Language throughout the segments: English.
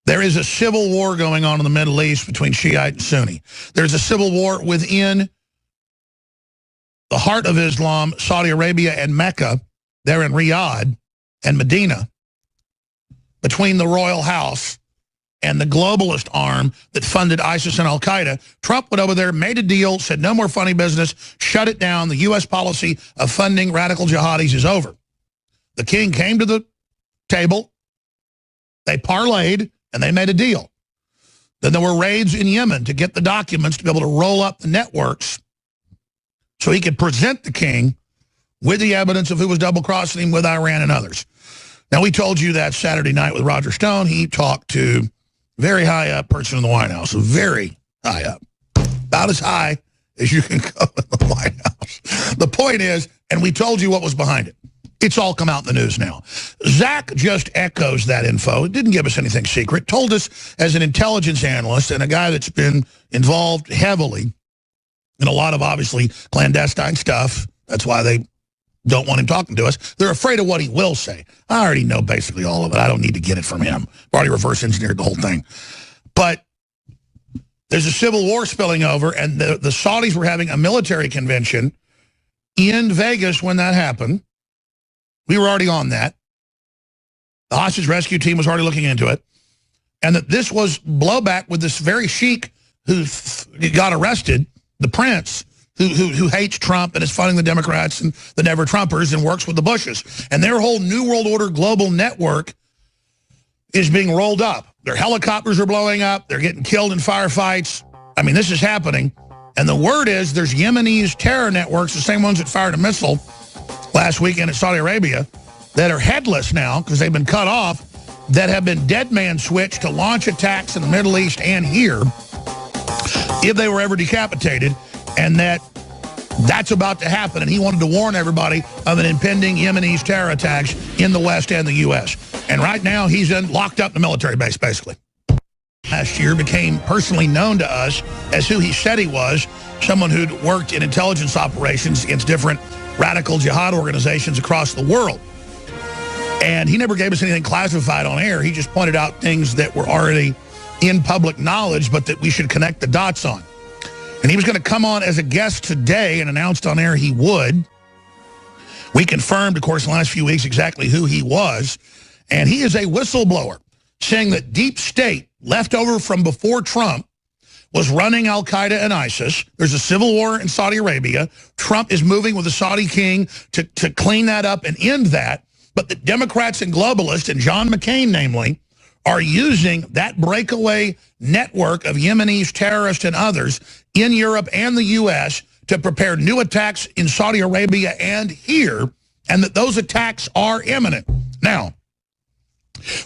There is a civil war going on in the Middle East between Shiite and Sunni. There's a civil war within the heart of Islam, Saudi Arabia and Mecca, there in Riyadh and Medina, between the royal house and the globalist arm that funded ISIS and al-Qaeda. Trump went over there, made a deal, said no more funny business, shut it down. The U.S. policy of funding radical jihadis is over. The king came to the table, they parlayed, and they made a deal. Then there were raids in Yemen to get the documents to be able to roll up the networks so he could present the king with the evidence of who was double-crossing him with Iran and others. Now, we told you that Saturday night with Roger Stone. He talked to a very high-up person in the White House, very high up, about as high as you can go in the White House. The point is, and we told you what was behind it. It's all come out in the news now. Zach just echoes that info. It didn't give us anything secret. Told us as an intelligence analyst and a guy that's been involved heavily in a lot of, obviously, clandestine stuff. That's why they don't want him talking to us. They're afraid of what he will say. I already know basically all of it. I don't need to get it from him. I've already reverse engineered the whole thing. But there's a civil war spilling over, and the Saudis were having a military convention in Vegas when that happened. We were already on that. The hostage rescue team was already looking into it. And that this was blowback with this very sheik who got arrested, the prince, who hates Trump and is funding the Democrats and the Never Trumpers and works with the Bushes. And their whole New World Order global network is being rolled up. Their helicopters are blowing up. They're getting killed in firefights. I mean, this is happening. And the word is there's Yemenis terror networks, the same ones that fired a missile last weekend at Saudi Arabia, that are headless now because they've been cut off, that have been dead man switched to launch attacks in the Middle East and here if they were ever decapitated, and that's about to happen. And he wanted to warn everybody of an impending Yemeni terror attacks in the West and the U.S. And right now he's locked up in the military base, basically. Last year became personally known to us as who he said he was, someone who'd worked in intelligence operations against different radical jihad organizations across the world. And he never gave us anything classified on air. He just pointed out things that were already in public knowledge, but that we should connect the dots on. And he was going to come on as a guest today and announced on air he would. We confirmed, of course, in the last few weeks exactly who he was. And he is a whistleblower saying that deep state, left over from before Trump, was running al-Qaeda and ISIS. There's a civil war in Saudi Arabia. Trump is moving with the Saudi king to clean that up and end that. But the Democrats and globalists, and John McCain namely, are using that breakaway network of Yemenis, terrorists, and others in Europe and the U.S. to prepare new attacks in Saudi Arabia and here, and that those attacks are imminent. Now,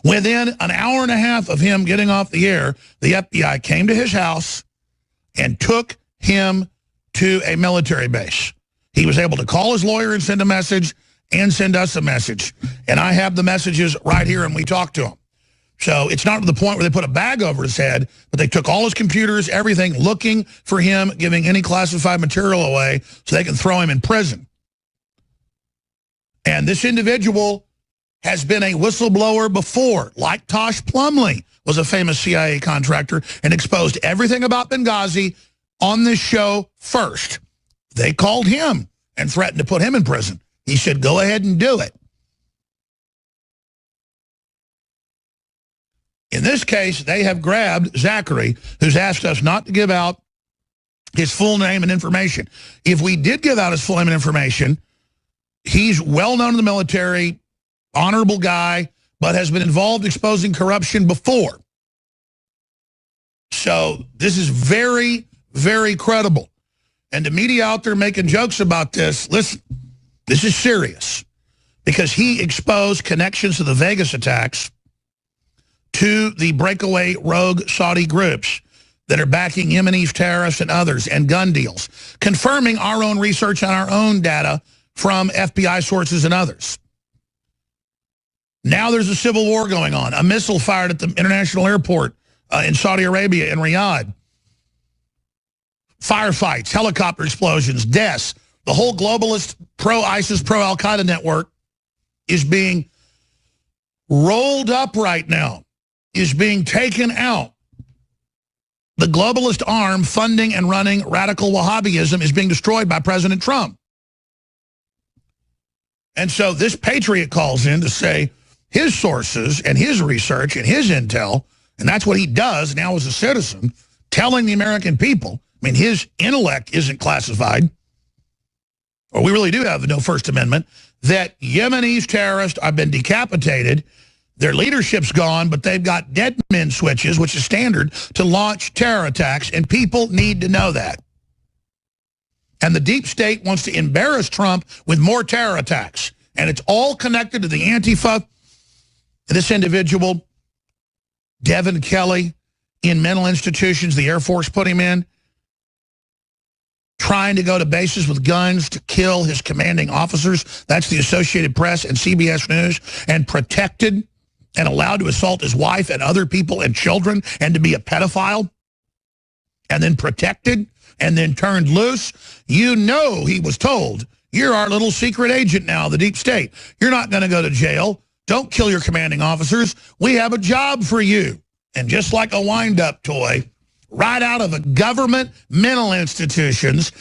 within an hour and a half of him getting off the air, the FBI came to his house and took him to a military base. He was able to call his lawyer and send a message and send us a message. And I have the messages right here, and we talked to him. So it's not to the point where they put a bag over his head, but they took all his computers, everything, looking for him, giving any classified material away so they can throw him in prison. And this individual has been a whistleblower before, like Tosh Plumlee was a famous CIA contractor and exposed everything about Benghazi on this show first. They called him and threatened to put him in prison. He said, go ahead and do it. In this case, they have grabbed Zachary, who's asked us not to give out his full name and information. If we did give out his full name and information, he's well known in the military, honorable guy, but has been involved exposing corruption before. So this is very, very credible. And the media out there making jokes about this, listen, this is serious. Because he exposed connections to the Vegas attacks to the breakaway rogue Saudi groups that are backing Yemeni terrorists and others, and gun deals, confirming our own research and our own data from FBI sources and others. Now there's a civil war going on. A missile fired at the international airport in Saudi Arabia, in Riyadh. Firefights, helicopter explosions, deaths. The whole globalist pro-ISIS, pro-Al-Qaeda network is being rolled up right now is being taken out. The globalist arm funding and running radical Wahhabism is being destroyed by President Trump. And so this patriot calls in to say his sources and his research and his intel, and that's what he does now as a citizen, telling the American people. I mean, his intellect isn't classified, or we really do have no First Amendment, that Yemenis terrorists have been decapitated. Their leadership's gone, but they've got dead men switches, which is standard, to launch terror attacks, and people need to know that. And the deep state wants to embarrass Trump with more terror attacks. And it's all connected to the Antifa. This individual, Devin Kelly, in mental institutions, the Air Force put him in, trying to go to bases with guns to kill his commanding officers. That's the Associated Press and CBS News. And protected and allowed to assault his wife and other people and children and to be a pedophile. And then protected and then turned loose. You know he was told, you're our little secret agent now, the deep state. You're not going to go to jail. Don't kill your commanding officers. We have a job for you. And just like a wind-up toy, right out of a government mental institutions,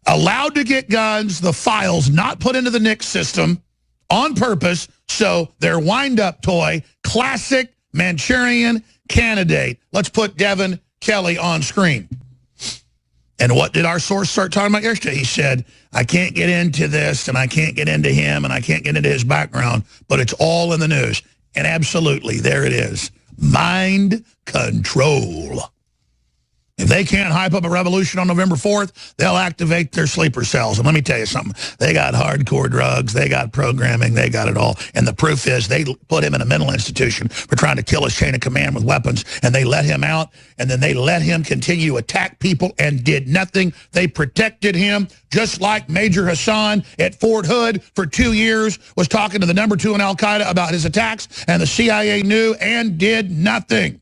allowed to get guns, the files not put into the NICS system on purpose, so their wind-up toy, classic Manchurian candidate. Let's put Devin Kelly on screen. And what did our source start talking about yesterday? He said, I can't get into this, and I can't get into him, and I can't get into his background, but it's all in the news. And absolutely, there it is. Mind control. If they can't hype up a revolution on November 4th, they'll activate their sleeper cells. And let me tell you something. They got hardcore drugs. They got programming. They got it all. And the proof is they put him in a mental institution for trying to kill his chain of command with weapons. And they let him out. And then they let him continue to attack people and did nothing. They protected him, just like Major Hassan at Fort Hood for 2 years was talking to the #2 in Al-Qaeda about his attacks. And the CIA knew and did nothing.